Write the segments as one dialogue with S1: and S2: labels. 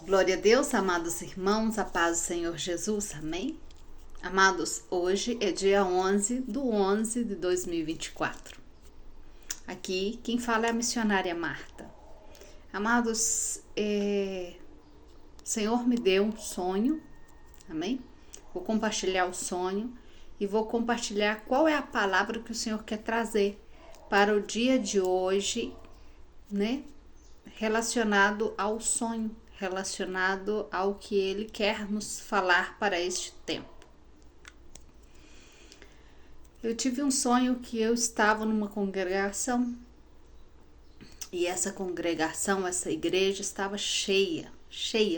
S1: Glória a Deus, amados irmãos, a paz do Senhor Jesus, amém? Amados, hoje é dia 11/11 de 2024. Aqui quem fala é a missionária Marta. Amados, o Senhor me deu um sonho, amém? Vou compartilhar o sonho e vou compartilhar qual é a palavra que o Senhor quer trazer para o dia de hoje, né? Relacionado ao sonho, relacionado ao que Ele quer nos falar para este tempo. Eu tive um sonho que eu estava numa congregação e essa congregação, essa igreja estava cheia,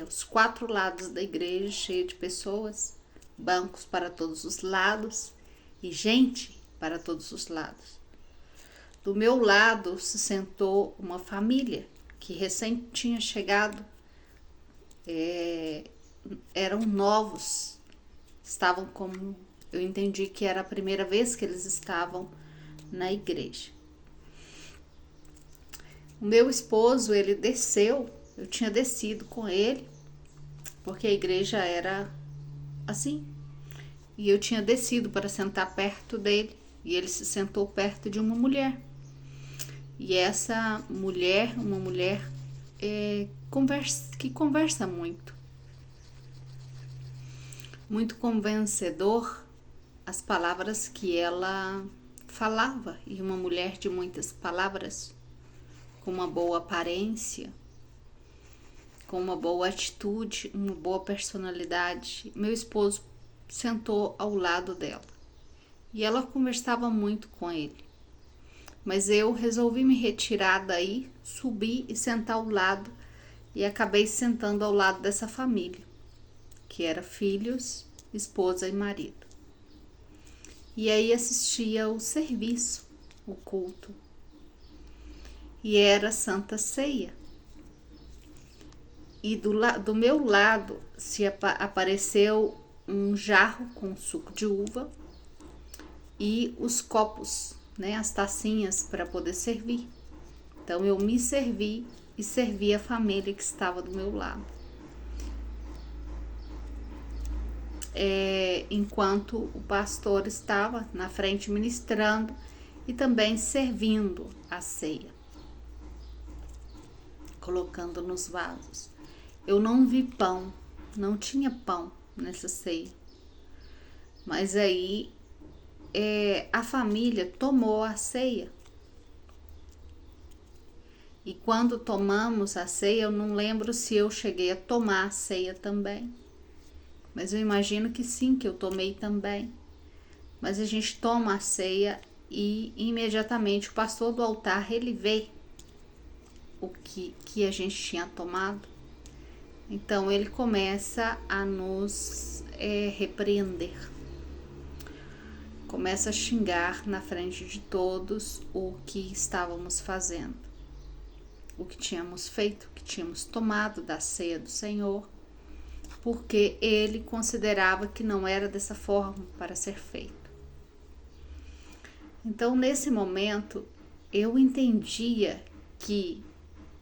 S1: os 4 lados da igreja, cheia de pessoas, bancos para todos os lados e gente para todos os lados. Do meu lado se sentou uma família que recém tinha chegado, eram novos, estavam como, eu entendi que era a primeira vez que eles estavam na igreja. O meu esposo, ele desceu, eu tinha descido com ele, porque a igreja era assim, e eu tinha descido para sentar perto dele, e ele se sentou perto de uma mulher. E essa mulher, uma mulher que conversa muito convencedor as palavras que ela falava, e uma mulher de muitas palavras, com uma boa aparência, com uma boa atitude, uma boa personalidade. Meu esposo sentou ao lado dela e ela conversava muito com ele. Mas eu resolvi me retirar daí, subir e sentar ao lado, e acabei sentando ao lado dessa família, que era filhos, esposa e marido. E aí assistia o serviço, o culto. E era Santa Ceia. E do meu lado apareceu um jarro com suco de uva e os copos, né, as tacinhas para poder servir. Então eu me servi e servi a família que estava do meu lado. Enquanto o pastor estava na frente ministrando e também servindo a ceia, colocando nos vasos. Eu não vi pão, não tinha pão nessa ceia. Mas aí a família tomou a ceia. E quando tomamos a ceia, eu não lembro se eu cheguei a tomar a ceia também. Mas eu imagino que sim, que eu tomei também. Mas a gente toma a ceia e imediatamente o pastor do altar, ele vê o que a gente tinha tomado. Então ele começa a nos repreender. Começa a xingar na frente de todos o que estávamos fazendo, o que tínhamos feito, o que tínhamos tomado da ceia do Senhor, porque ele considerava que não era dessa forma para ser feito. Então, nesse momento, eu entendia que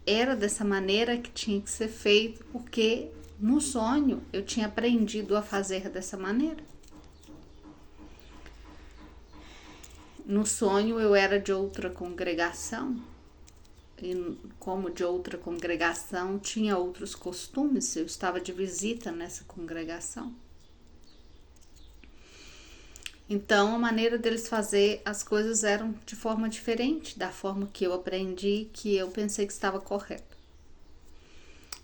S1: era dessa maneira que tinha que ser feito, porque no sonho eu tinha aprendido a fazer dessa maneira. No sonho eu era de outra congregação, e como de outra congregação tinha outros costumes, eu estava de visita nessa congregação. Então a maneira deles fazer as coisas eram de forma diferente da forma que eu aprendi, que eu pensei que estava correto.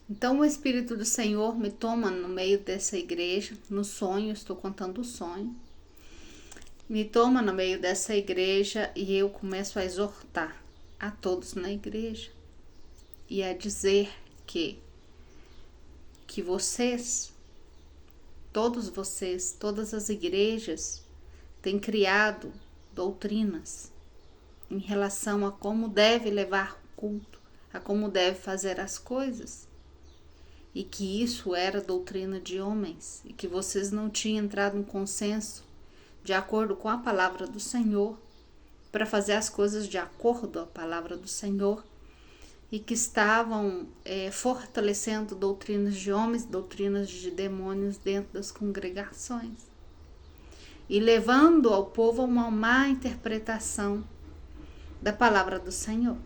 S1: Então o Espírito do Senhor me toma no meio dessa igreja, no sonho, estou contando o sonho, me toma no meio dessa igreja e eu começo a exortar a todos na igreja e a dizer que vocês, todas as igrejas têm criado doutrinas em relação a como deve levar o culto, a como deve fazer as coisas, e que isso era doutrina de homens e que vocês não tinham entrado em consenso de acordo com a palavra do Senhor, para fazer as coisas de acordo com a palavra do Senhor, e que estavam fortalecendo doutrinas de homens, doutrinas de demônios dentro das congregações e levando ao povo a uma má interpretação da palavra do Senhor.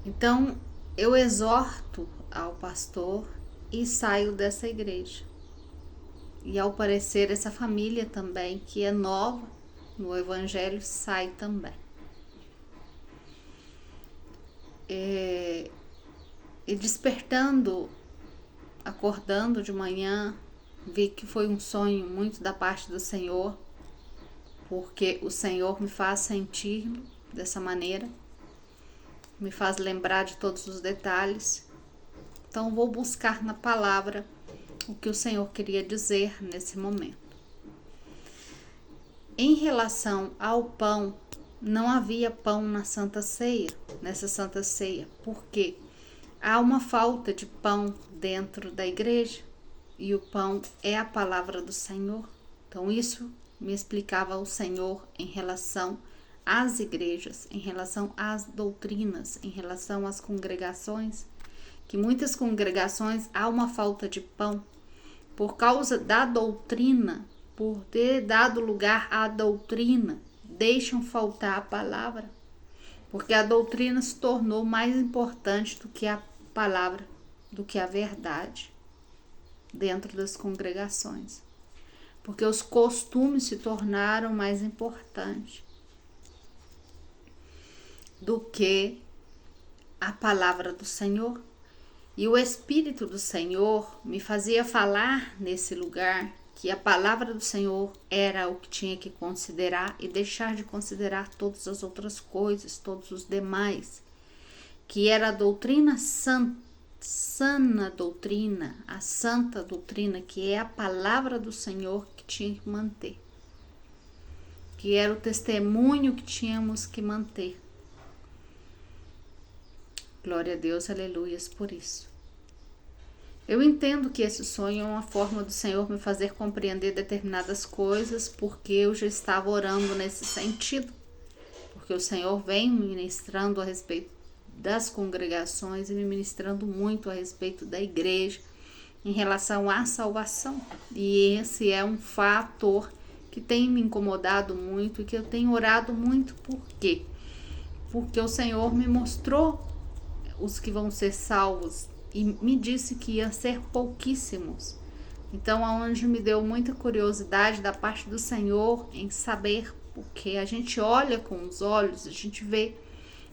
S1: Então, eu exorto ao pastor e saio dessa igreja. E ao parecer, essa família também, que é nova no evangelho, sai também. E despertando, acordando de manhã, vi que foi um sonho muito da parte do Senhor, porque o Senhor me faz sentir dessa maneira, me faz lembrar de todos os detalhes. Então vou buscar na palavra o que o Senhor queria dizer nesse momento. Em relação ao pão, não havia pão na Santa Ceia, nessa Santa Ceia, porque há uma falta de pão dentro da igreja e o pão é a palavra do Senhor. Então isso me explicava o Senhor em relação às igrejas, em relação às doutrinas, em relação às congregações, que muitas congregações há uma falta de pão por causa da doutrina, por ter dado lugar à doutrina, deixam faltar a palavra, porque a doutrina se tornou mais importante do que a palavra, do que a verdade dentro das congregações, porque os costumes se tornaram mais importantes do que a palavra do Senhor. E o Espírito do Senhor me fazia falar nesse lugar que a palavra do Senhor era o que tinha que considerar e deixar de considerar todas as outras coisas, todos os demais, que era a doutrina sana doutrina, a santa doutrina, que é a palavra do Senhor que tinha que manter, que era o testemunho que tínhamos que manter. Glória a Deus, aleluias por isso. Eu entendo que esse sonho é uma forma do Senhor me fazer compreender determinadas coisas, porque eu já estava orando nesse sentido, porque o Senhor vem me ministrando a respeito das congregações e me ministrando muito a respeito da igreja em relação à salvação. E esse é um fator que tem me incomodado muito e que eu tenho orado muito. Por quê? Porque o Senhor me mostrou os que vão ser salvos e me disse que ia ser pouquíssimos. Então, aonde me deu muita curiosidade da parte do Senhor em saber, porque a gente olha com os olhos, a gente vê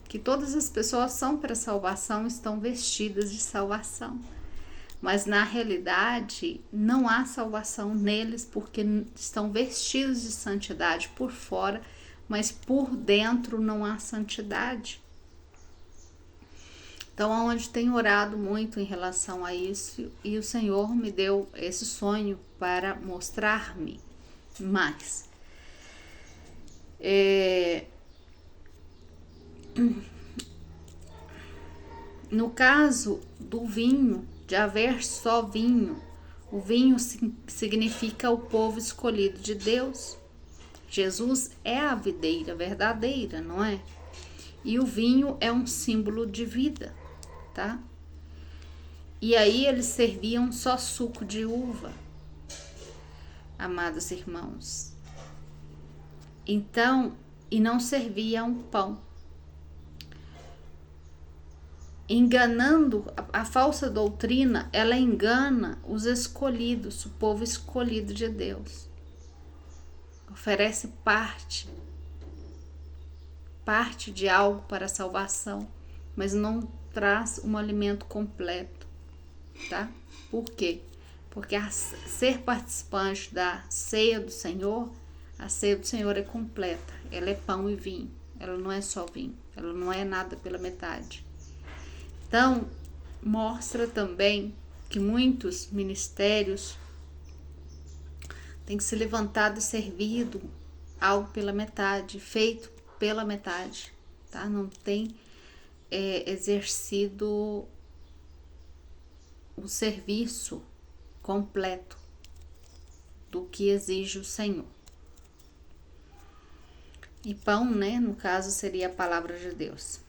S1: que todas as pessoas são para salvação, estão vestidas de salvação. Mas na realidade não há salvação neles, porque estão vestidos de santidade por fora, mas por dentro não há santidade. Então, aonde tenho orado muito em relação a isso, e o Senhor me deu esse sonho para mostrar-me mais. No caso do vinho, de haver só vinho, o vinho significa o povo escolhido de Deus. Jesus é a videira verdadeira, não é? E o vinho é um símbolo de vida, tá? E aí eles serviam só suco de uva, amados irmãos. Então, e não serviam pão. Enganando, a falsa doutrina, ela engana os escolhidos, o povo escolhido de Deus. Oferece parte de algo para a salvação, mas não traz um alimento completo, tá? Por quê? Porque ser participante da ceia do Senhor, a ceia do Senhor é completa, ela é pão e vinho, ela não é só vinho, ela não é nada pela metade. Então, mostra também que muitos ministérios têm que se levantado e servido algo pela metade, feito pela metade, tá? Não tem exercido o serviço completo do que exige o Senhor. E pão, né, no caso, seria a palavra de Deus.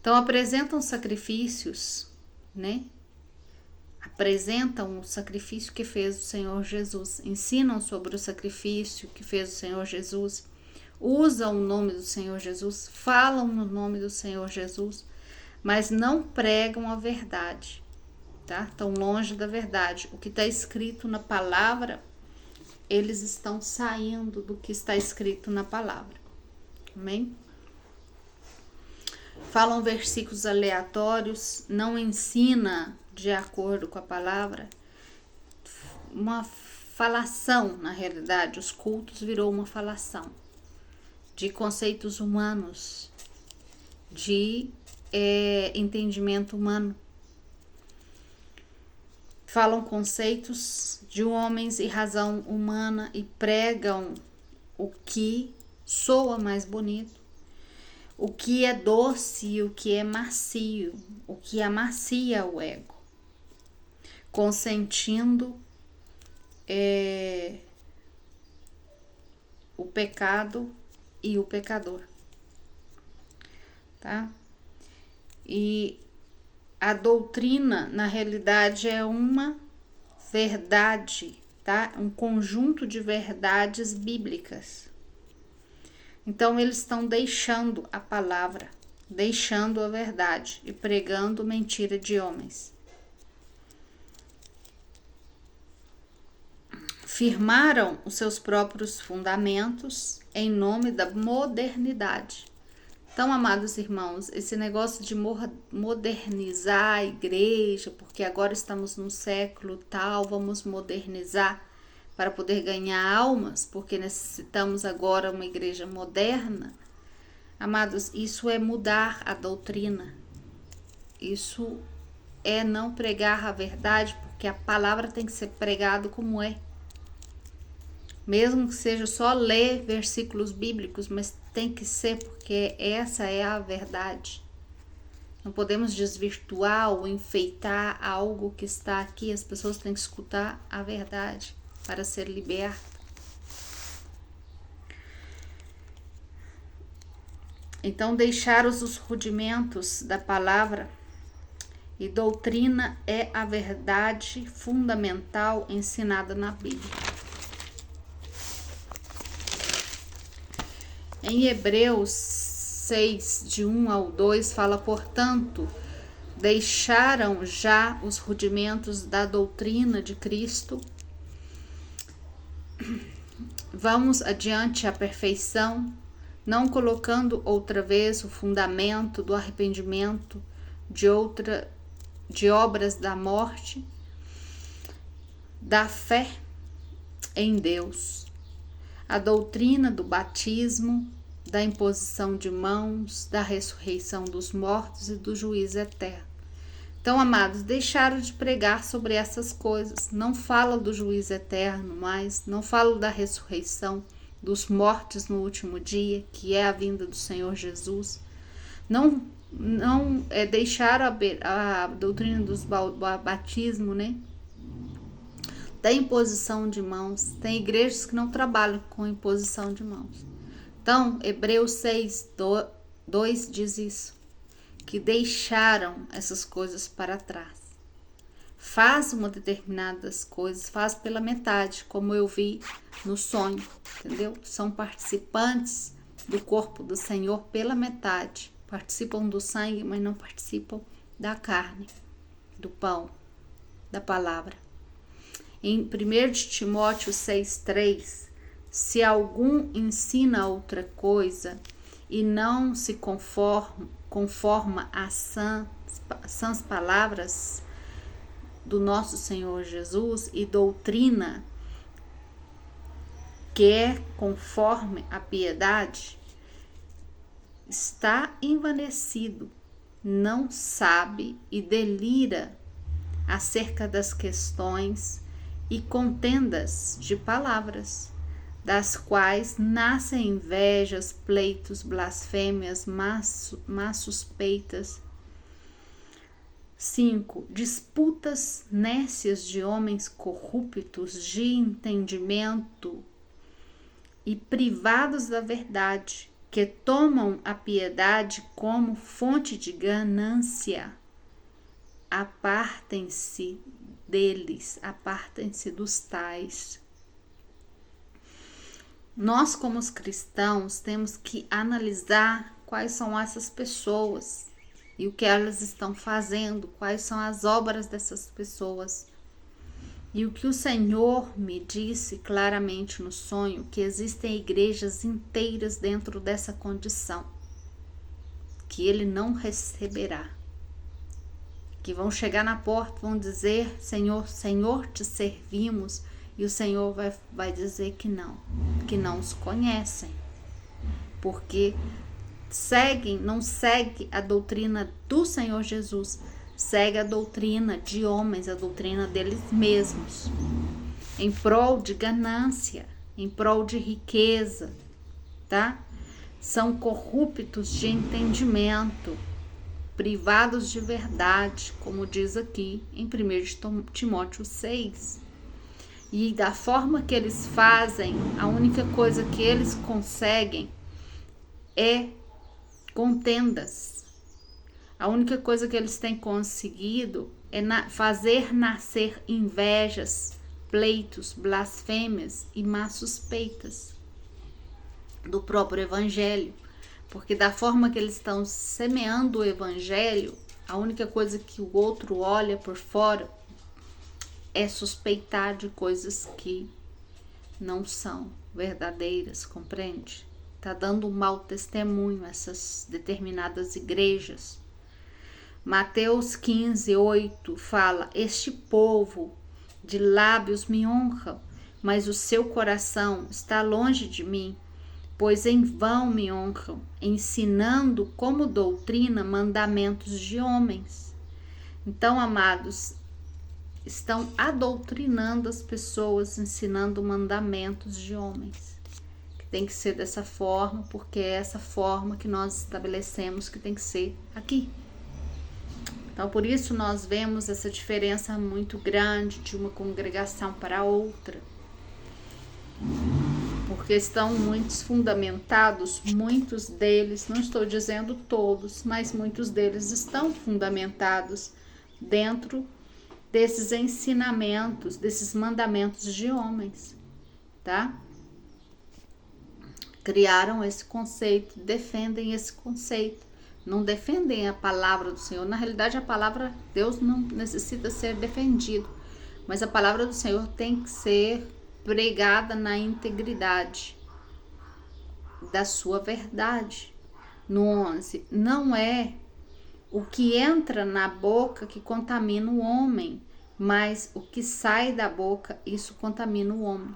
S1: Então apresentam sacrifícios, né? Apresentam o sacrifício que fez o Senhor Jesus, ensinam sobre o sacrifício que fez o Senhor Jesus, usam o nome do Senhor Jesus, falam no nome do Senhor Jesus, mas não pregam a verdade, tá? Estão longe da verdade. O que está escrito na palavra, eles estão saindo do que está escrito na palavra. Amém? Falam versículos aleatórios, não ensina de acordo com a palavra. Uma falação, na realidade, os cultos virou uma falação de conceitos humanos, de entendimento humano. Falam conceitos de homens e razão humana e pregam o que soa mais bonito, o que é doce e o que é macio, o que amacia o ego, consentindo o pecado e o pecador, tá? E a doutrina, na realidade, é uma verdade, tá? Um conjunto de verdades bíblicas. Então, eles estão deixando a palavra, deixando a verdade e pregando mentira de homens. Firmaram os seus próprios fundamentos em nome da modernidade. Então, amados irmãos, esse negócio de modernizar a igreja, porque agora estamos num século tal, vamos modernizar para poder ganhar almas, porque necessitamos agora uma igreja moderna. Amados, isso é mudar a doutrina. Isso é não pregar a verdade, porque a palavra tem que ser pregada como é. Mesmo que seja só ler versículos bíblicos, mas tem que ser porque essa é a verdade. Não podemos desvirtuar ou enfeitar algo que está aqui. As pessoas têm que escutar a verdade para ser libertas. Então, deixar os rudimentos da palavra e doutrina é a verdade fundamental ensinada na Bíblia. Em Hebreus 6, de 1 ao 2, fala, portanto, deixaram já os rudimentos da doutrina de Cristo. Vamos adiante à perfeição, não colocando outra vez o fundamento do arrependimento de obras da morte, da fé em Deus, a doutrina do batismo, da imposição de mãos, da ressurreição dos mortos e do juízo eterno. Então, amados, deixaram de pregar sobre essas coisas. Não fala do juízo eterno mais, não fala da ressurreição dos mortos no último dia, que é a vinda do Senhor Jesus. Não deixaram a doutrina dos batismo, né? Da imposição de mãos. Tem igrejas que não trabalham com imposição de mãos. Então, Hebreus 6, 2 diz isso, que deixaram essas coisas para trás. Faz uma determinadas coisas, faz pela metade, como eu vi no sonho, entendeu? São participantes do corpo do Senhor pela metade. Participam do sangue, mas não participam da carne, do pão, da palavra. Em 1 Timóteo 6,3, se algum ensina outra coisa e não se conforma às sãs palavras do nosso Senhor Jesus e doutrina que é conforme a piedade, está envanecido, não sabe e delira acerca das questões e contendas de palavras, das quais nascem invejas, pleitos, blasfêmias, más suspeitas. 5. Disputas nécias de homens corruptos de entendimento e privados da verdade, que tomam a piedade como fonte de ganância, apartem-se deles, apartem-se dos tais. Nós, como os cristãos, temos que analisar quais são essas pessoas e o que elas estão fazendo, quais são as obras dessas pessoas. E o que o Senhor me disse claramente no sonho, que existem igrejas inteiras dentro dessa condição, que Ele não receberá. Que vão chegar na porta, vão dizer, Senhor, Senhor, te servimos, e o Senhor vai dizer que não os conhecem, porque não segue a doutrina do Senhor Jesus, segue a doutrina de homens, a doutrina deles mesmos, em prol de ganância, em prol de riqueza, tá? São corruptos de entendimento, privados de verdade, como diz aqui em 1 Timóteo 6. E da forma que eles fazem, a única coisa que eles conseguem é contendas. A única coisa que eles têm conseguido é fazer nascer invejas, pleitos, blasfêmias e más suspeitas do próprio evangelho. Porque da forma que eles estão semeando o evangelho, a única coisa que o outro olha por fora é suspeitar de coisas que não são verdadeiras, compreende? Tá dando um mau testemunho essas determinadas igrejas. Mateus 15:8 fala: este povo de lábios me honra, mas o seu coração está longe de mim, pois em vão me honram, ensinando como doutrina mandamentos de homens. Então, amados, estão adoutrinando as pessoas, ensinando mandamentos de homens. Que tem que ser dessa forma, porque é essa forma que nós estabelecemos que tem que ser aqui. Então, por isso nós vemos essa diferença muito grande de uma congregação para outra. Porque estão muitos fundamentados, muitos deles, não estou dizendo todos, mas muitos deles estão fundamentados dentro desses ensinamentos, desses mandamentos de homens, tá? Criaram esse conceito, defendem esse conceito, não defendem a palavra do Senhor. Na realidade, a palavra de Deus não necessita ser defendido, mas a palavra do Senhor tem que ser pregada na integridade da sua verdade. No 11, não é o que entra na boca que contamina o homem, mas o que sai da boca, isso contamina o homem.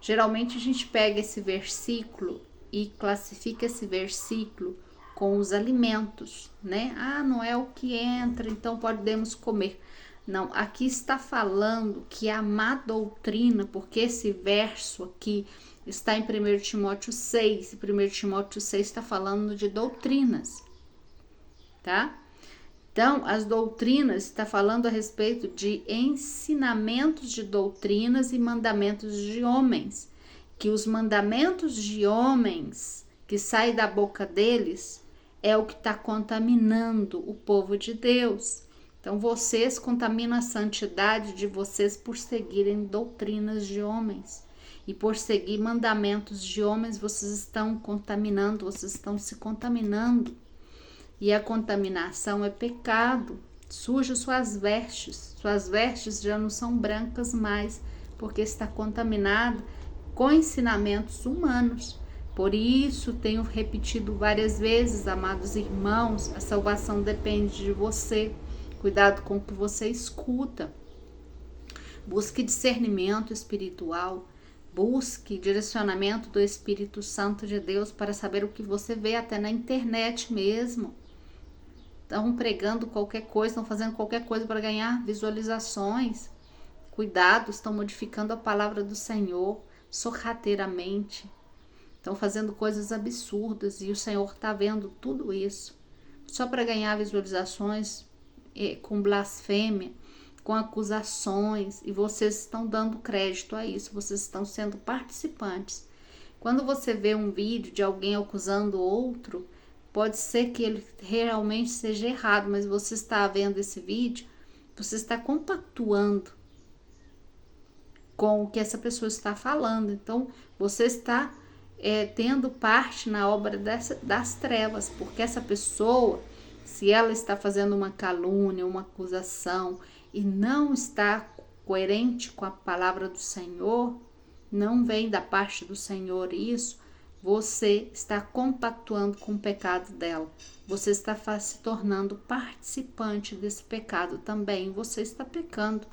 S1: Geralmente a gente pega esse versículo e classifica esse versículo com os alimentos, né? Ah, não é o que entra, então podemos comer. Não, aqui está falando que a má doutrina, porque esse verso aqui está em 1 Timóteo 6, e 1 Timóteo 6 está falando de doutrinas, tá? Então, as doutrinas está falando a respeito de ensinamentos de doutrinas e mandamentos de homens, que os mandamentos de homens que saem da boca deles é o que está contaminando o povo de Deus. Então, vocês contaminam a santidade de vocês por seguirem doutrinas de homens. E por seguir mandamentos de homens, vocês estão contaminando, vocês estão se contaminando. E a contaminação é pecado. Suja suas vestes já não são brancas mais, porque está contaminada com ensinamentos humanos. Por isso, tenho repetido várias vezes, amados irmãos, a salvação depende de você. Cuidado com o que você escuta. Busque discernimento espiritual. Busque direcionamento do Espírito Santo de Deus para saber o que você vê até na internet mesmo. Estão pregando qualquer coisa, estão fazendo qualquer coisa para ganhar visualizações. Cuidado, estão modificando a palavra do Senhor sorrateiramente. Estão fazendo coisas absurdas e o Senhor está vendo tudo isso. Só para ganhar visualizações, com blasfêmia, com acusações, e vocês estão dando crédito a isso, vocês estão sendo participantes Quando você vê um vídeo de alguém acusando outro, pode ser que ele realmente seja errado, mas você está vendo esse vídeo, você está compactuando com o que essa pessoa está falando. Então, você está tendo parte na obra das trevas, porque essa pessoa, se ela está fazendo uma calúnia, uma acusação e não está coerente com a palavra do Senhor, não vem da parte do Senhor isso, você está compactuando com o pecado dela. Você está se tornando participante desse pecado também. Você está pecando.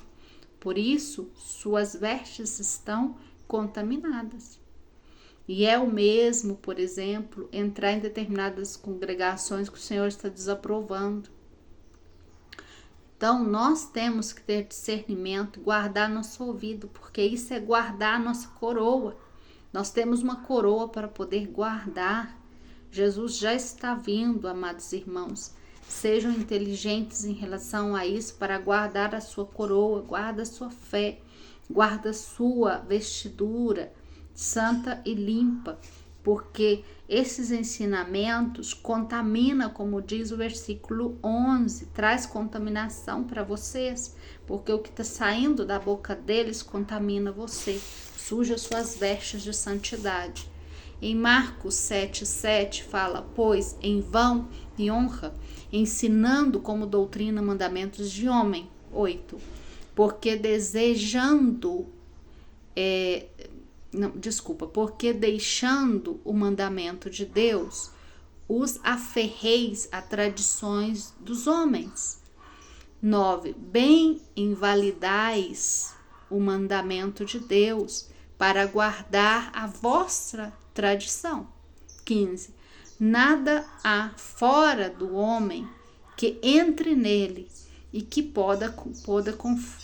S1: Por isso, suas vestes estão contaminadas. E é o mesmo, por exemplo, entrar em determinadas congregações que o Senhor está desaprovando. Então, nós temos que ter discernimento, guardar nosso ouvido, porque isso é guardar a nossa coroa. Nós temos uma coroa para poder guardar. Jesus já está vindo, amados irmãos. Sejam inteligentes em relação a isso para guardar a sua coroa, guarda a sua fé, guarda a sua vestidura santa e limpa, porque esses ensinamentos contaminam, como diz o versículo 11, traz contaminação para vocês, porque o que está saindo da boca deles contamina você, suja suas vestes de santidade. Em Marcos 7,7 fala, pois em vão e honra, ensinando como doutrina mandamentos de homem. 8. Porque porque deixando o mandamento de Deus, os aferreis a tradições dos homens. 9. Bem invalidais o mandamento de Deus para guardar a vossa tradição. 15. Nada há fora do homem que entre nele e que possa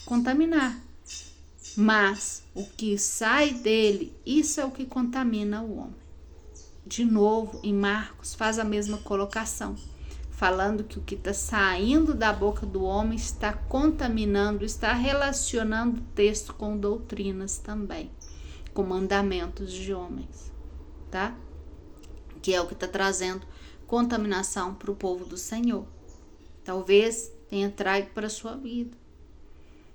S1: contaminar. Mas o que sai dele, isso é o que contamina o homem. De novo, em Marcos, faz a mesma colocação, falando que o que está saindo da boca do homem está contaminando, está relacionando o texto com doutrinas também, com mandamentos de homens, tá? Que é o que está trazendo contaminação para o povo do Senhor. Talvez tenha trago para a sua vida.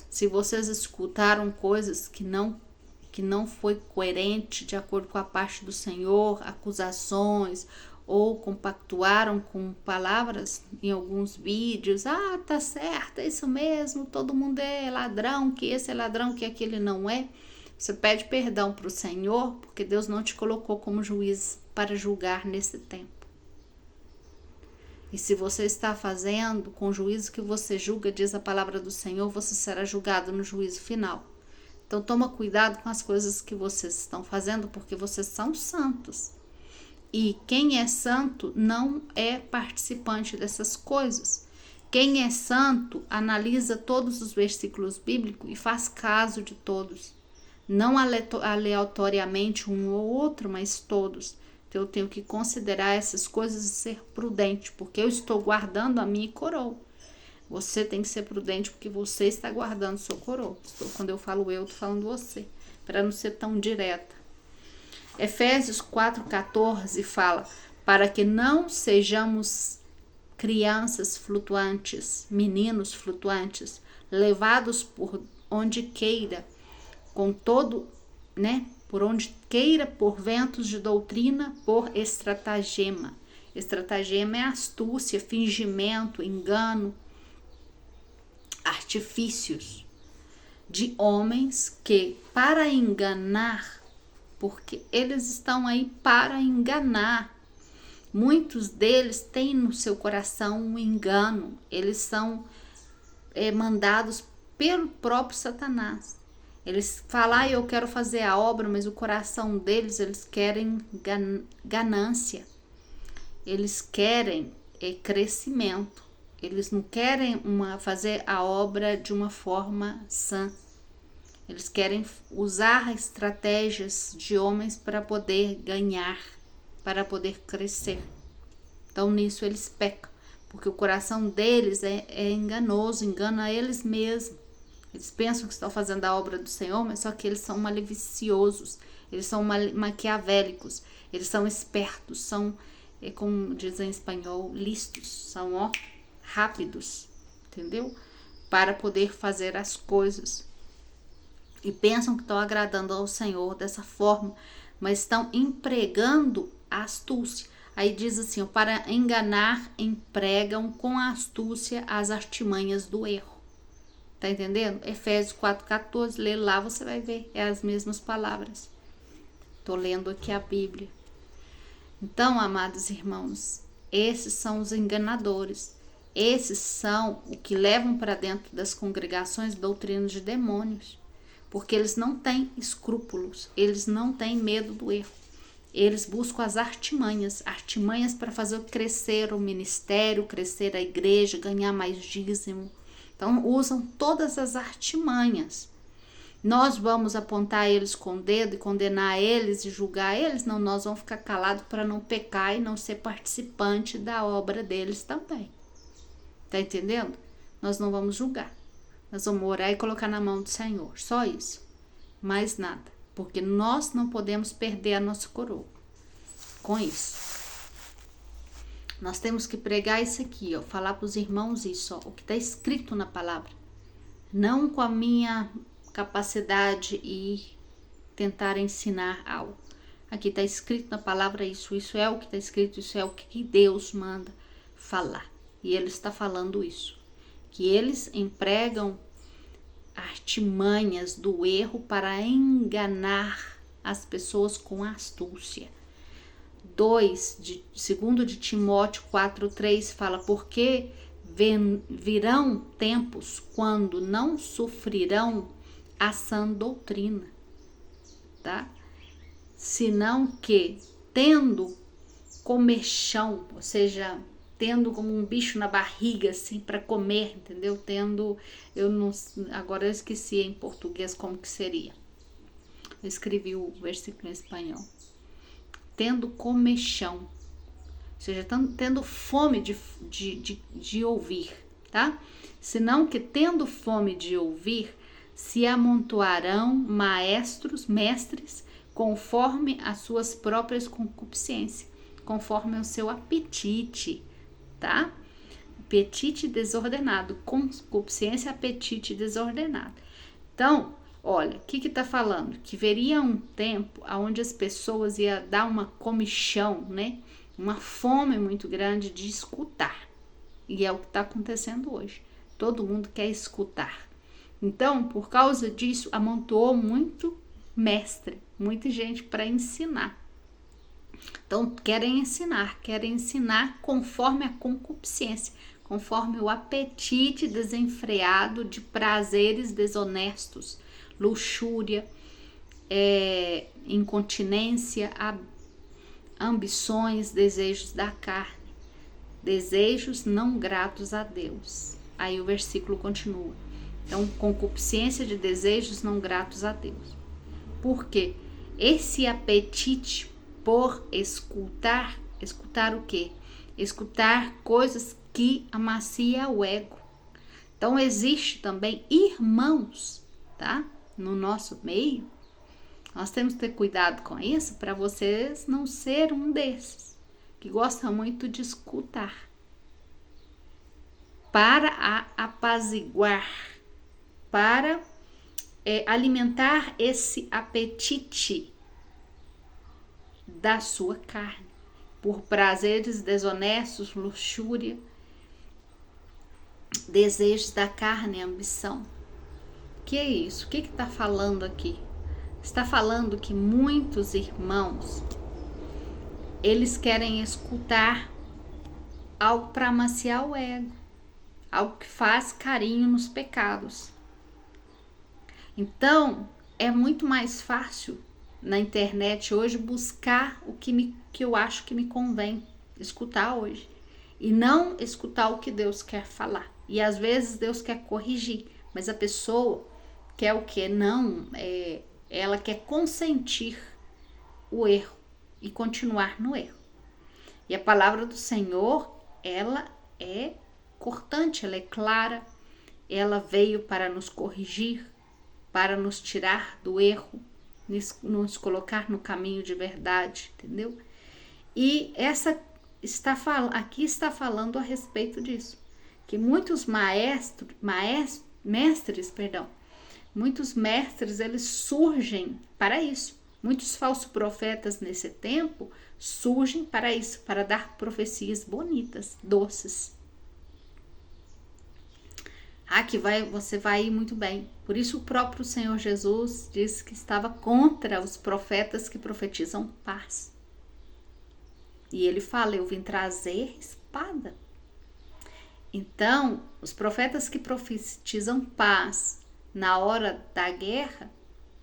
S1: Se vocês escutaram coisas que não foi coerente de acordo com a parte do Senhor, acusações, ou compactuaram com palavras em alguns vídeos, tá certo, é isso mesmo, todo mundo é ladrão, que esse é ladrão, que aquele não é. Você pede perdão para o Senhor, porque Deus não te colocou como juiz para julgar nesse tempo. E se você está fazendo com o juízo que você julga, diz a palavra do Senhor, você será julgado no juízo final. Então toma cuidado com as coisas que vocês estão fazendo, porque vocês são santos. E quem é santo não é participante dessas coisas. Quem é santo analisa todos os versículos bíblicos e faz caso de todos. Não aleatoriamente um ou outro, mas todos. Então eu tenho que considerar essas coisas e ser prudente, porque eu estou guardando a minha coroa. Você tem que ser prudente porque você está guardando sua coroa. Quando eu falo eu, estou falando você, para não ser tão direta. Efésios 4,14 fala, para que não sejamos crianças flutuantes, meninos flutuantes, levados por onde queira, com todo, por onde queira, por ventos de doutrina, por estratagema. Estratagema é astúcia, fingimento, engano, artifícios de homens que, para enganar, porque eles estão aí para enganar, muitos deles têm no seu coração um engano, eles são mandados pelo próprio Satanás. Eles falam, eu quero fazer a obra, mas o coração deles, eles querem ganância. Eles querem crescimento. Eles não querem fazer a obra de uma forma sã. Eles querem usar estratégias de homens para poder ganhar, para poder crescer. Então, nisso eles pecam, porque o coração deles é enganoso, engana eles mesmos. Eles pensam que estão fazendo a obra do Senhor, mas só que eles são maliciosos, eles são maquiavélicos, eles são espertos, são, como dizem em espanhol, listos, são rápidos, entendeu? Para poder fazer as coisas. E pensam que estão agradando ao Senhor dessa forma, mas estão empregando a astúcia. Aí diz assim, para enganar, empregam com astúcia as artimanhas do erro. Tá entendendo? Efésios 4,14, lê lá, você vai ver, é as mesmas palavras. Tô lendo aqui a Bíblia. Então, amados irmãos, esses são os enganadores. Esses são o que levam para dentro das congregações doutrinas de demônios. Porque eles não têm escrúpulos, eles não têm medo do erro. Eles buscam as artimanhas para fazer crescer o ministério, crescer a igreja, ganhar mais dízimo. Então, usam todas as artimanhas. Nós vamos apontar eles com o dedo e condenar eles e julgar eles? Não, nós vamos ficar calados para não pecar e não ser participante da obra deles também. Tá entendendo? Nós não vamos julgar. Nós vamos orar e colocar na mão do Senhor. Só isso. Mais nada. Porque nós não podemos perder a nossa coroa com isso. Nós temos que pregar isso aqui, falar para os irmãos isso, o que está escrito na palavra. Não com a minha capacidade e tentar ensinar algo. Aqui está escrito na palavra isso é o que está escrito, isso é o que Deus manda falar. E Ele está falando isso. Que eles empregam artimanhas do erro para enganar as pessoas com astúcia. 2 de Timóteo 4,3 fala, porque virão tempos quando não sofrirão a sã doutrina, tá? Senão que, tendo comichão, ou seja, tendo como um bicho na barriga, assim, para comer, entendeu? Agora eu esqueci em português como que seria. Eu escrevi o versículo em espanhol. Tendo comichão, ou seja, tendo fome de ouvir, tá? Senão que, tendo fome de ouvir, se amontoarão mestres, conforme as suas próprias concupiscências, conforme o seu apetite, tá? Apetite desordenado, concupiscência, apetite desordenado. Então, olha, o que tá falando? Que viria um tempo onde as pessoas iam dar uma comichão, né? Uma fome muito grande de escutar. E é o que está acontecendo hoje. Todo mundo quer escutar. Então, por causa disso, amontoou muito mestre, muita gente para ensinar. Então, querem ensinar conforme a concupiscência, conforme o apetite desenfreado de prazeres desonestos, luxúria, incontinência, ambições, desejos da carne, desejos não gratos a Deus. Aí o versículo continua. Então, concupiscência de desejos não gratos a Deus. Por quê? Esse apetite por escutar o quê? Escutar coisas que amacia o ego. Então, existe também irmãos, tá? No nosso meio. Nós temos que ter cuidado com isso para vocês não ser um desses que gosta muito de escutar. Para apaziguar, para alimentar esse apetite da sua carne, por prazeres desonestos, luxúria, desejos da carne e ambição. Que é isso? O que está falando aqui? Está falando que muitos irmãos, eles querem escutar algo para amaciar o ego, algo que faz carinho nos pecados. Então, é muito mais fácil na internet hoje buscar o que eu acho que me convém escutar hoje. E não escutar o que Deus quer falar. E às vezes Deus quer corrigir, mas a pessoa quer o quê? Ela quer consentir o erro e continuar no erro. E a palavra do Senhor, ela é cortante, ela é clara, ela veio para nos corrigir, para nos tirar do erro, nos colocar no caminho de verdade, entendeu? E aqui está falando a respeito disso, que muitos muitos mestres, eles surgem para isso. Muitos falsos profetas nesse tempo surgem para isso, para dar profecias bonitas, doces. Você vai ir muito bem. Por isso o próprio Senhor Jesus disse que estava contra os profetas que profetizam paz. E ele fala, eu vim trazer espada. Então, os profetas que profetizam paz na hora da guerra,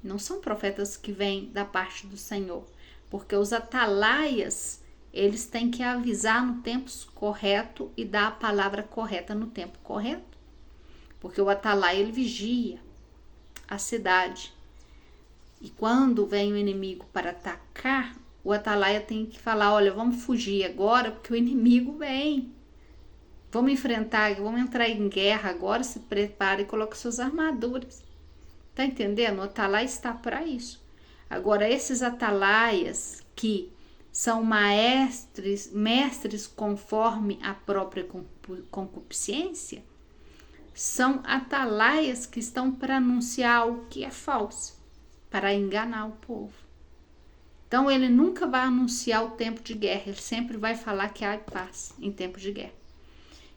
S1: não são profetas que vêm da parte do Senhor. Porque os atalaias, eles têm que avisar no tempo correto e dar a palavra correta no tempo correto. Porque o atalaia, ele vigia a cidade. E quando vem o inimigo para atacar, o atalaia tem que falar, olha, vamos fugir agora, porque o inimigo vem. Vamos entrar em guerra agora, se prepare e coloque suas armaduras. Tá entendendo? O atalaia está para isso. Agora, esses atalaias que são mestres conforme a própria concupiscência, são atalaias que estão para anunciar algo que é falso, para enganar o povo. Então, ele nunca vai anunciar o tempo de guerra, ele sempre vai falar que há paz em tempo de guerra.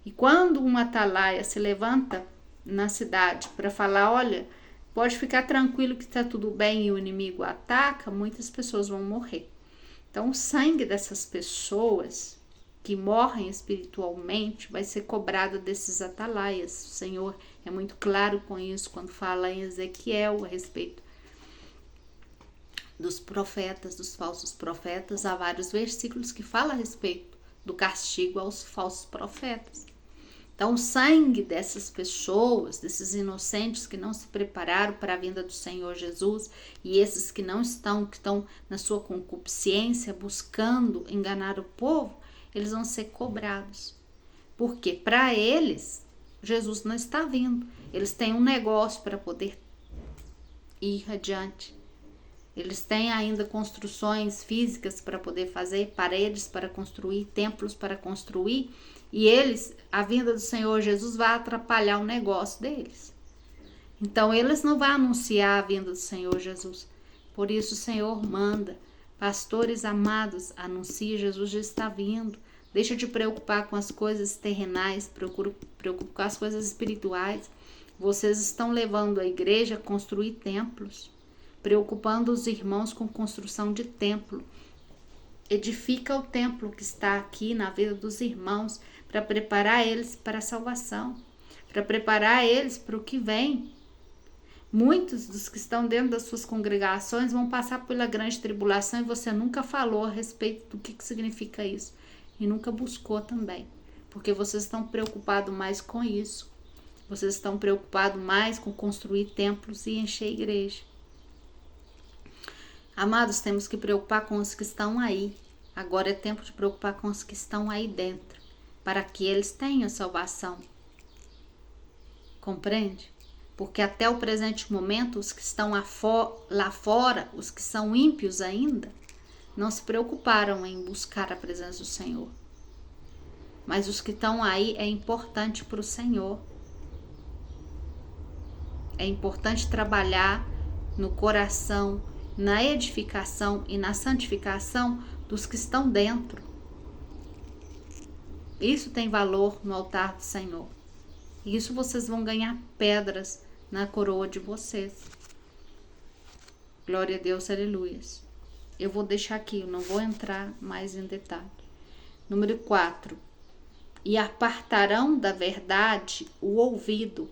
S1: E quando um atalaia se levanta na cidade para falar, olha, pode ficar tranquilo que está tudo bem e o inimigo ataca, muitas pessoas vão morrer. Então, o sangue dessas pessoas que morrem espiritualmente vai ser cobrado desses atalaias. O Senhor é muito claro com isso quando fala em Ezequiel a respeito dos profetas, dos falsos profetas. Há vários versículos que falam a respeito do castigo aos falsos profetas. Então, o sangue dessas pessoas, desses inocentes que não se prepararam para a vinda do Senhor Jesus e esses que estão na sua concupiscência, buscando enganar o povo, eles vão ser cobrados. Porque para eles, Jesus não está vindo. Eles têm um negócio para poder ir adiante. Eles têm ainda construções físicas para poder fazer, paredes para construir, templos para construir. E a vinda do Senhor Jesus vai atrapalhar o negócio deles. Então, eles não vão anunciar a vinda do Senhor Jesus. Por isso, o Senhor manda, pastores amados, anuncie, Jesus já está vindo. Deixa de preocupar com as coisas terrenais, preocupa com as coisas espirituais. Vocês estão levando a igreja a construir templos, preocupando os irmãos com construção de templo. Edifica o templo que está aqui na vida dos irmãos para preparar eles para a salvação, para preparar eles para o que vem. Muitos dos que estão dentro das suas congregações vão passar pela grande tribulação e você nunca falou a respeito do que significa isso e nunca buscou também, porque vocês estão preocupados mais com isso. Vocês estão preocupados mais com construir templos e encher a igreja. Amados, temos que preocupar com os que estão aí. Agora é tempo de preocupar com os que estão aí dentro, para que eles tenham salvação. Compreende? Porque até o presente momento, os que estão lá fora, os que são ímpios ainda, não se preocuparam em buscar a presença do Senhor. Mas os que estão aí é importante para o Senhor. É importante trabalhar no coração, na edificação e na santificação dos que estão dentro. Isso tem valor no altar do Senhor. Isso vocês vão ganhar pedras na coroa de vocês. Glória a Deus, aleluias. Eu vou deixar aqui, eu não vou entrar mais em detalhe. Número 4. E apartarão da verdade o ouvido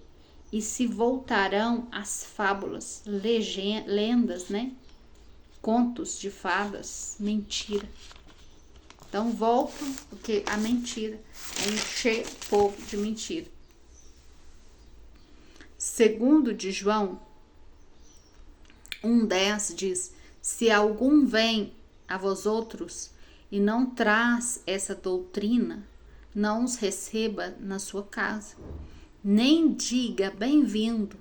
S1: e se voltarão às fábulas, lendas, né? Contos de fadas, mentira. Então voltam, porque a mentira é encher o povo de mentira. Segundo de João 1,10 diz: se algum vem a vós outros e não traz essa doutrina, não os receba na sua casa. nem diga bem-vindo.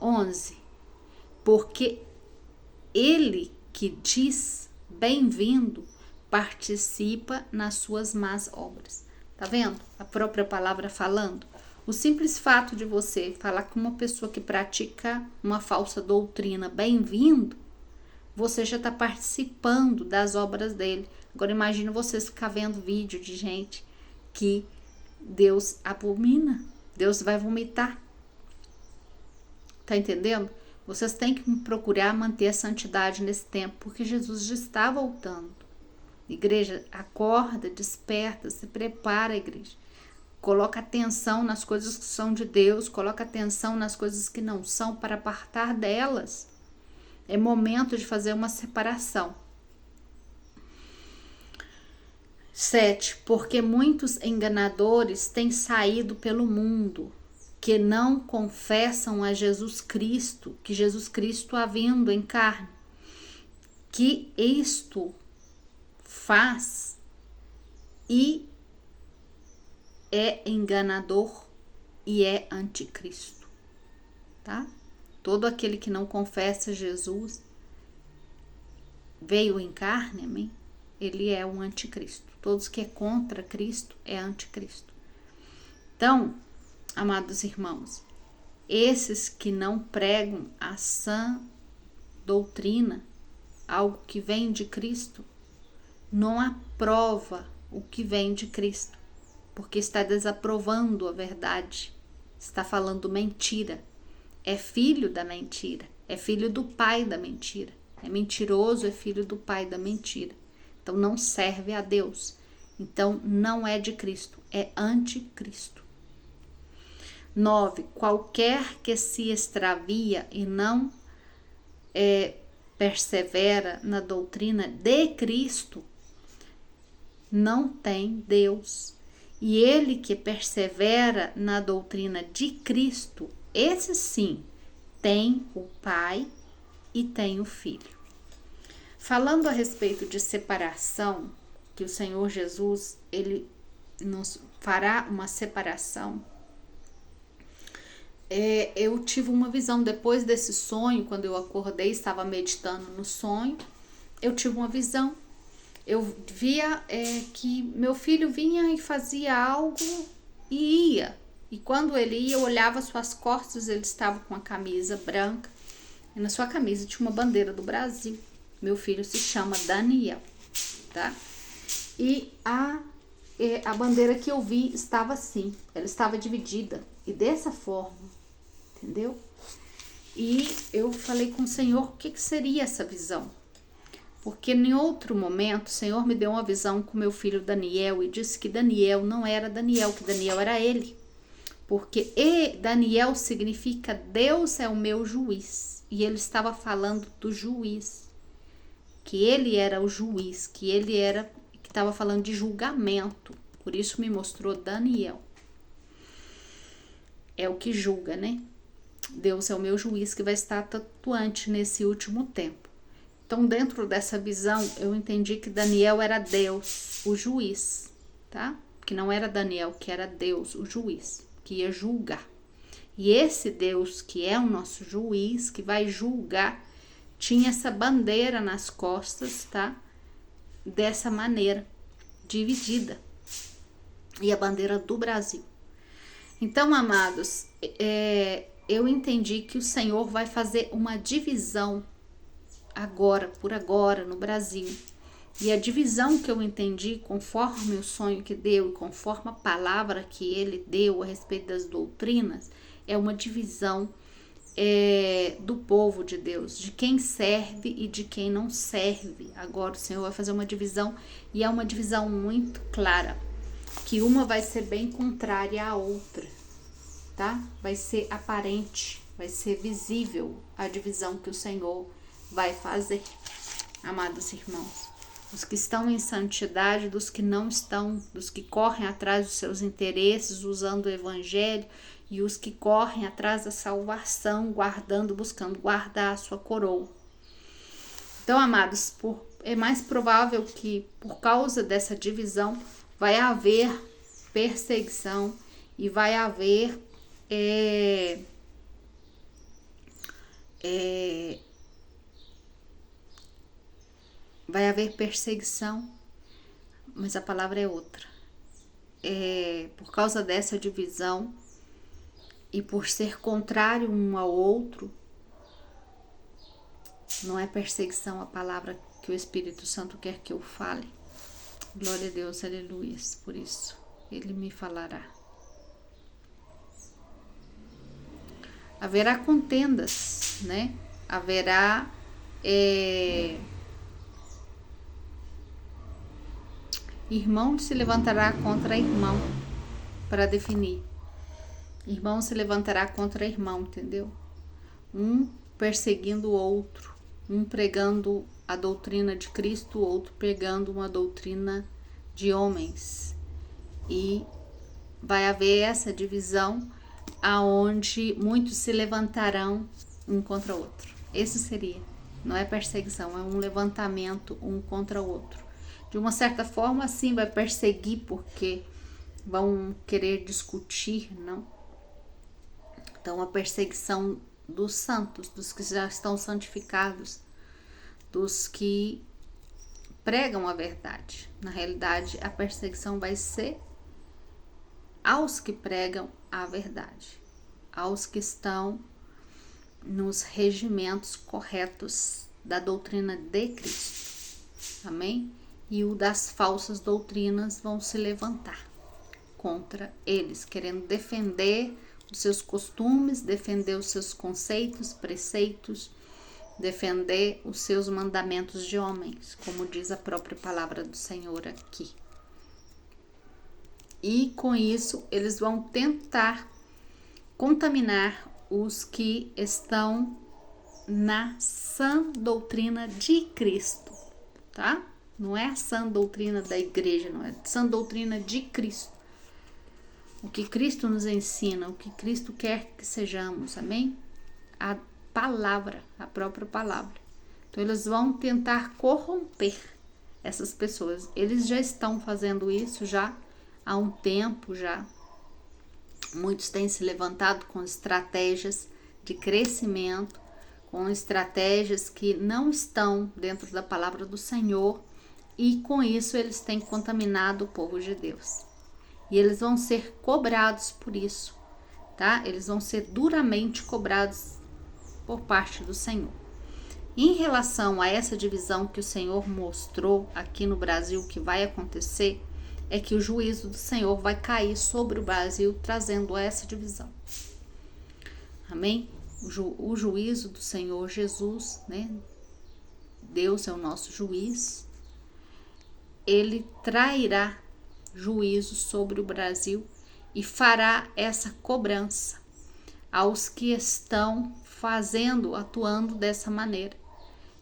S1: 11. Porque ele que diz bem-vindo participa nas suas más obras. Tá vendo? A própria palavra falando. O simples fato de você falar com uma pessoa que pratica uma falsa doutrina bem-vindo, você já está participando das obras dele. Agora imagine vocês ficar vendo vídeo de gente que Deus abomina. Deus vai vomitar. Tá entendendo? Vocês têm que procurar manter a santidade nesse tempo, porque Jesus já está voltando. Igreja, acorda, desperta, se prepara, igreja. Coloca atenção nas coisas que são de Deus, coloca atenção nas coisas que não são para apartar delas. É momento de fazer uma separação. 7. Porque muitos enganadores têm saído pelo mundo, que não confessam a Jesus Cristo, que Jesus Cristo há vindo em carne, que isto faz e é enganador e é anticristo, tá? Todo aquele que não confessa Jesus veio em carne, amém? Ele é um anticristo. Todos que é contra Cristo é anticristo. Então, amados irmãos, esses que não pregam a sã doutrina, algo que vem de Cristo, não aprova o que vem de Cristo, porque está desaprovando a verdade, está falando mentira, é filho da mentira, é filho do pai da mentira, é mentiroso, é filho do pai da mentira, então não serve a Deus, então não é de Cristo, é anticristo. 9. Qualquer que se extravia e não persevera na doutrina de Cristo, não tem Deus. E ele que persevera na doutrina de Cristo, esse sim, tem o Pai e tem o Filho. Falando a respeito de separação, que o Senhor Jesus, ele nos fará uma separação, eu tive uma visão depois desse sonho, quando eu acordei, estava meditando no sonho, eu tive uma visão. Eu via que meu filho vinha e fazia algo e ia. E quando ele ia, eu olhava suas costas, ele estava com a camisa branca. E na sua camisa tinha uma bandeira do Brasil. Meu filho se chama Daniel, tá? E a bandeira que eu vi estava assim, ela estava dividida. E dessa forma, entendeu? E eu falei com o Senhor, o que seria essa visão? Porque em outro momento o Senhor me deu uma visão com meu filho Daniel e disse que Daniel não era Daniel, que Daniel era ele. Porque Daniel significa Deus é o meu juiz. E ele estava falando do juiz. Que ele era o juiz, que estava falando de julgamento. Por isso me mostrou Daniel. É o que julga, né? Deus é o meu juiz que vai estar atuante nesse último tempo. Então, dentro dessa visão, eu entendi que Daniel era Deus, o juiz, tá? Que não era Daniel, que era Deus, o juiz, que ia julgar. E esse Deus, que é o nosso juiz, que vai julgar, tinha essa bandeira nas costas, tá? Dessa maneira, dividida. E a bandeira do Brasil. Então, amados, eu entendi que o Senhor vai fazer uma divisão por agora, no Brasil. E a divisão que eu entendi, conforme o sonho que deu e conforme a palavra que ele deu a respeito das doutrinas, é uma divisão do povo de Deus, de quem serve e de quem não serve. Agora o Senhor vai fazer uma divisão, e é uma divisão muito clara, que uma vai ser bem contrária à outra, tá? Vai ser aparente, vai ser visível a divisão que o Senhor vai fazer, amados irmãos. Os que estão em santidade, dos que não estão, dos que correm atrás dos seus interesses, usando o evangelho, e os que correm atrás da salvação, buscando guardar a sua coroa. Então, amados, é mais provável que por causa dessa divisão vai haver perseguição e vai haver vai haver perseguição, mas a palavra é outra. Por causa dessa divisão e por ser contrário um ao outro, não é perseguição a palavra que o Espírito Santo quer que eu fale. Glória a Deus, aleluia, por isso ele me falará. Haverá contendas, né? Haverá irmão se levantará contra irmão para definir. Irmão se levantará contra irmão, entendeu? Um perseguindo o outro, um pregando a doutrina de Cristo, o outro pregando uma doutrina de homens. E vai haver essa divisão aonde muitos se levantarão um contra o outro. Esse seria, não é perseguição, é um levantamento um contra o outro. De uma certa forma, sim, vai perseguir porque vão querer discutir, não? Então, a perseguição dos santos, dos que já estão santificados, dos que pregam a verdade. Na realidade, a perseguição vai ser aos que pregam a verdade, aos que estão nos regimentos corretos da doutrina de Cristo. Amém? E o das falsas doutrinas vão se levantar contra eles, querendo defender os seus costumes, defender os seus conceitos, preceitos, defender os seus mandamentos de homens, como diz a própria palavra do Senhor aqui. E com isso eles vão tentar contaminar os que estão na sã doutrina de Cristo, tá? Não é a sã doutrina da igreja, não é a sã doutrina de Cristo. O que Cristo nos ensina, o que Cristo quer que sejamos, amém? A palavra, a própria palavra. Então eles vão tentar corromper essas pessoas. Eles já estão fazendo isso já há um tempo já. Muitos têm se levantado com estratégias de crescimento, com estratégias que não estão dentro da palavra do Senhor, e com isso eles têm contaminado o povo de Deus. E eles vão ser cobrados por isso, tá? Eles vão ser duramente cobrados por parte do Senhor. Em relação a essa divisão que o Senhor mostrou aqui no Brasil que vai acontecer, é que o juízo do Senhor vai cair sobre o Brasil, trazendo essa divisão. Amém? O juízo do Senhor Jesus, né? Deus é o nosso juiz. Ele trairá juízo sobre o Brasil e fará essa cobrança aos que estão atuando dessa maneira.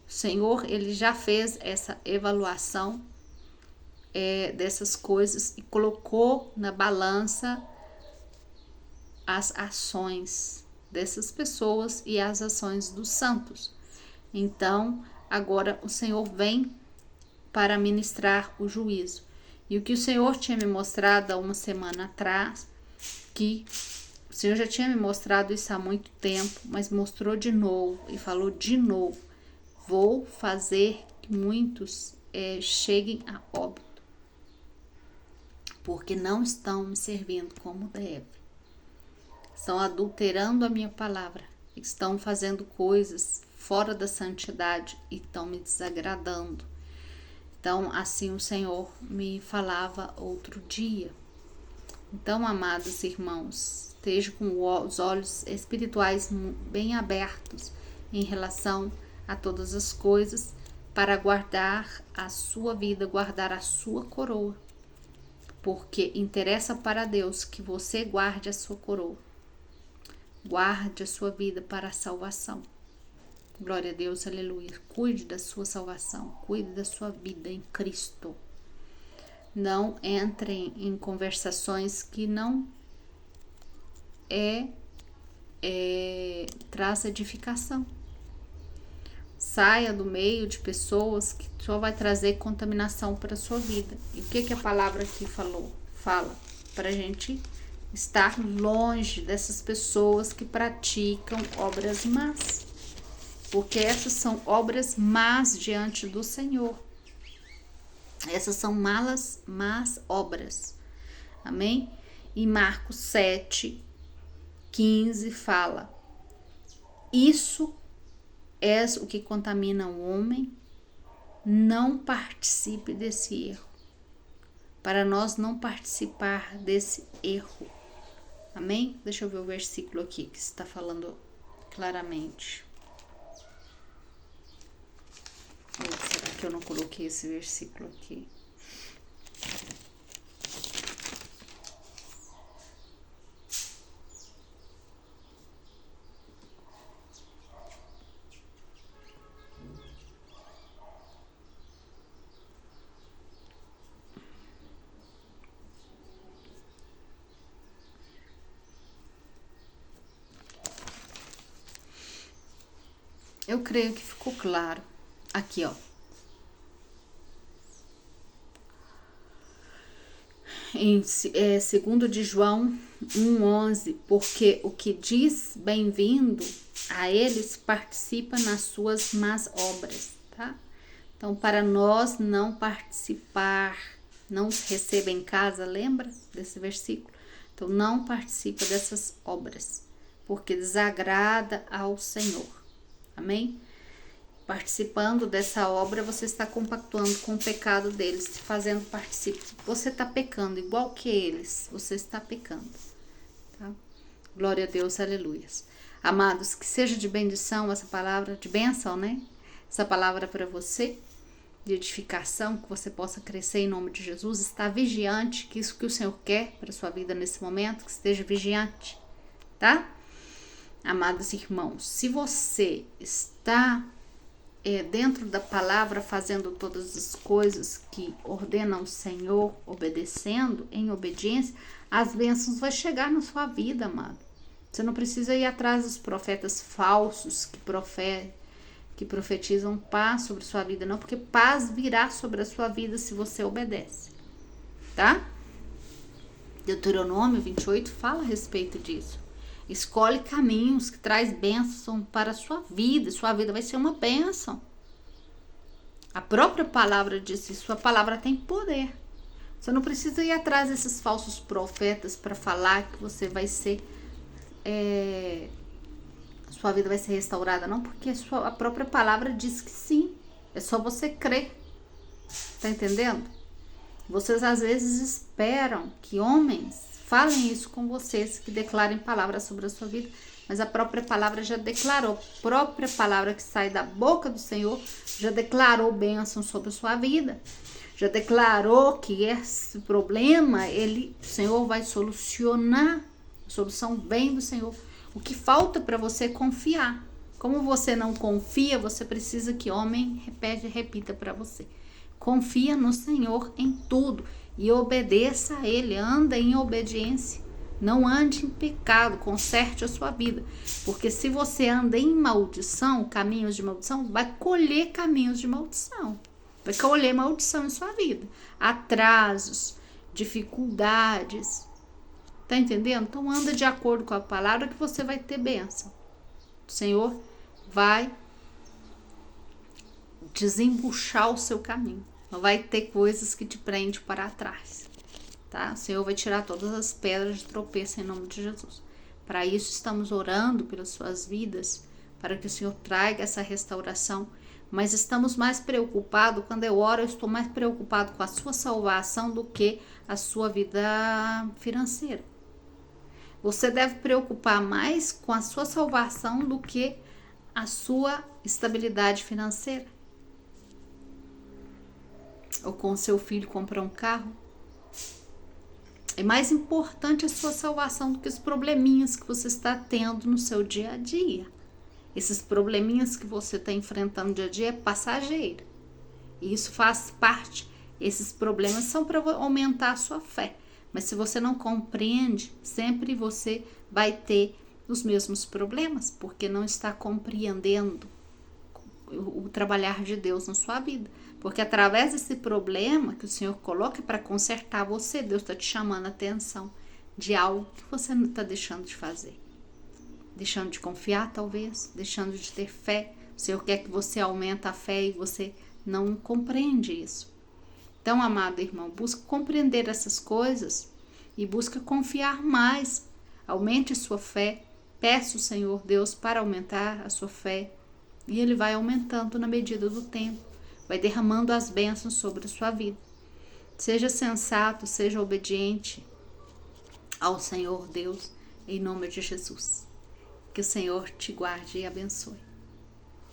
S1: O Senhor, ele já fez essa avaliação dessas coisas e colocou na balança as ações dessas pessoas e as ações dos santos. Então, agora o Senhor vem para ministrar o juízo. E o que o Senhor tinha me mostrado há uma semana atrás, que o Senhor já tinha me mostrado isso há muito tempo, mas mostrou de novo e falou de novo: vou fazer que muitos cheguem a óbito, porque não estão me servindo como deve. Estão adulterando a minha palavra, estão fazendo coisas fora da santidade e estão me desagradando. Então, assim o Senhor me falava outro dia. Então, amados irmãos, esteja com os olhos espirituais bem abertos em relação a todas as coisas, para guardar a sua vida, guardar a sua coroa. Porque interessa para Deus que você guarde a sua coroa. Guarde a sua vida para a salvação. Glória a Deus, aleluia. Cuide da sua salvação, cuide da sua vida em Cristo. Não entrem em conversações que não traz edificação. Saia do meio de pessoas que só vai trazer contaminação para a sua vida. E o que a palavra aqui fala? Para a gente estar longe dessas pessoas que praticam obras más, porque essas são obras más diante do Senhor. Essas são más obras. Amém? E Marcos 7:15 fala: isso é o que contamina o homem, não participe desse erro. Para nós não participar desse erro. Amém? Deixa eu ver o versículo aqui que está falando claramente. Será que eu não coloquei esse versículo aqui? Eu creio que ficou claro. Aqui, ó. Em 2 de João 1:11, porque o que diz bem-vindo a eles participa nas suas más obras, tá? Então, para nós não participar, não receba em casa, lembra desse versículo? Então, não participa dessas obras, porque desagrada ao Senhor. Amém? Participando dessa obra, você está compactuando com o pecado deles, se fazendo participar. Você está pecando igual que eles, você está pecando. Tá? Glória a Deus, aleluias. Amados, que seja de bendição essa palavra, de bênção, né? Essa palavra para você, de edificação, que você possa crescer em nome de Jesus. Está vigiante, que isso que o Senhor quer para a sua vida nesse momento, que esteja vigiante, tá? Amados irmãos, se você está dentro da palavra, fazendo todas as coisas que ordena o Senhor, obedecendo, em obediência, as bênçãos vão chegar na sua vida, amado. Você não precisa ir atrás dos profetas falsos que profetizam paz sobre sua vida, não, porque paz virá sobre a sua vida se você obedece, tá? Deuteronômio 28 fala a respeito disso. Escolhe caminhos que traz bênção para a sua vida vai ser uma bênção. A própria palavra diz isso, sua palavra tem poder. Você não precisa ir atrás desses falsos profetas para falar que você vai ser, sua vida vai ser restaurada, não, porque a própria palavra diz que sim, é só você crer. Tá entendendo? Vocês às vezes esperam que homens falem isso com vocês, que declarem palavras sobre a sua vida, mas a própria palavra já declarou, a própria palavra que sai da boca do Senhor já declarou bênção sobre a sua vida, já declarou que esse problema, o Senhor vai solucionar, a solução vem do Senhor. O que falta para você é confiar. Como você não confia, você precisa que homem repita para você. Confia no Senhor em tudo e obedeça a Ele, anda em obediência, não ande em pecado, conserte a sua vida, porque se você anda em maldição, caminhos de maldição, vai colher caminhos de maldição, vai colher maldição em sua vida, atrasos, dificuldades, tá entendendo? Então anda de acordo com a palavra que você vai ter bênção, o Senhor vai desembuchar o seu caminho. Não vai ter coisas que te prendem para trás, tá? O Senhor vai tirar todas as pedras de tropeço em nome de Jesus. Para isso estamos orando pelas suas vidas, para que o Senhor traga essa restauração. Mas estamos mais preocupados, quando eu oro, eu estou mais preocupado com a sua salvação do que a sua vida financeira. Você deve preocupar mais com a sua salvação do que a sua estabilidade financeira. Ou com o seu filho comprar um carro. É mais importante a sua salvação do que os probleminhas que você está tendo no seu dia a dia. Esses probleminhas que você está enfrentando no dia a dia é passageiro. E isso faz parte. Esses problemas são para aumentar a sua fé. Mas se você não compreende, sempre você vai ter os mesmos problemas, porque não está compreendendo o trabalhar de Deus na sua vida. Porque através desse problema que o Senhor coloca para consertar você, Deus está te chamando a atenção de algo que você não está deixando de fazer. Deixando de confiar, talvez, deixando de ter fé. O Senhor quer que você aumente a fé e você não compreende isso. Então, amado irmão, busca compreender essas coisas e busca confiar mais. Aumente sua fé. Peça o Senhor Deus para aumentar a sua fé. E Ele vai aumentando na medida do tempo. Vai derramando as bênçãos sobre a sua vida. Seja sensato, seja obediente ao Senhor Deus, em nome de Jesus. Que o Senhor te guarde e abençoe.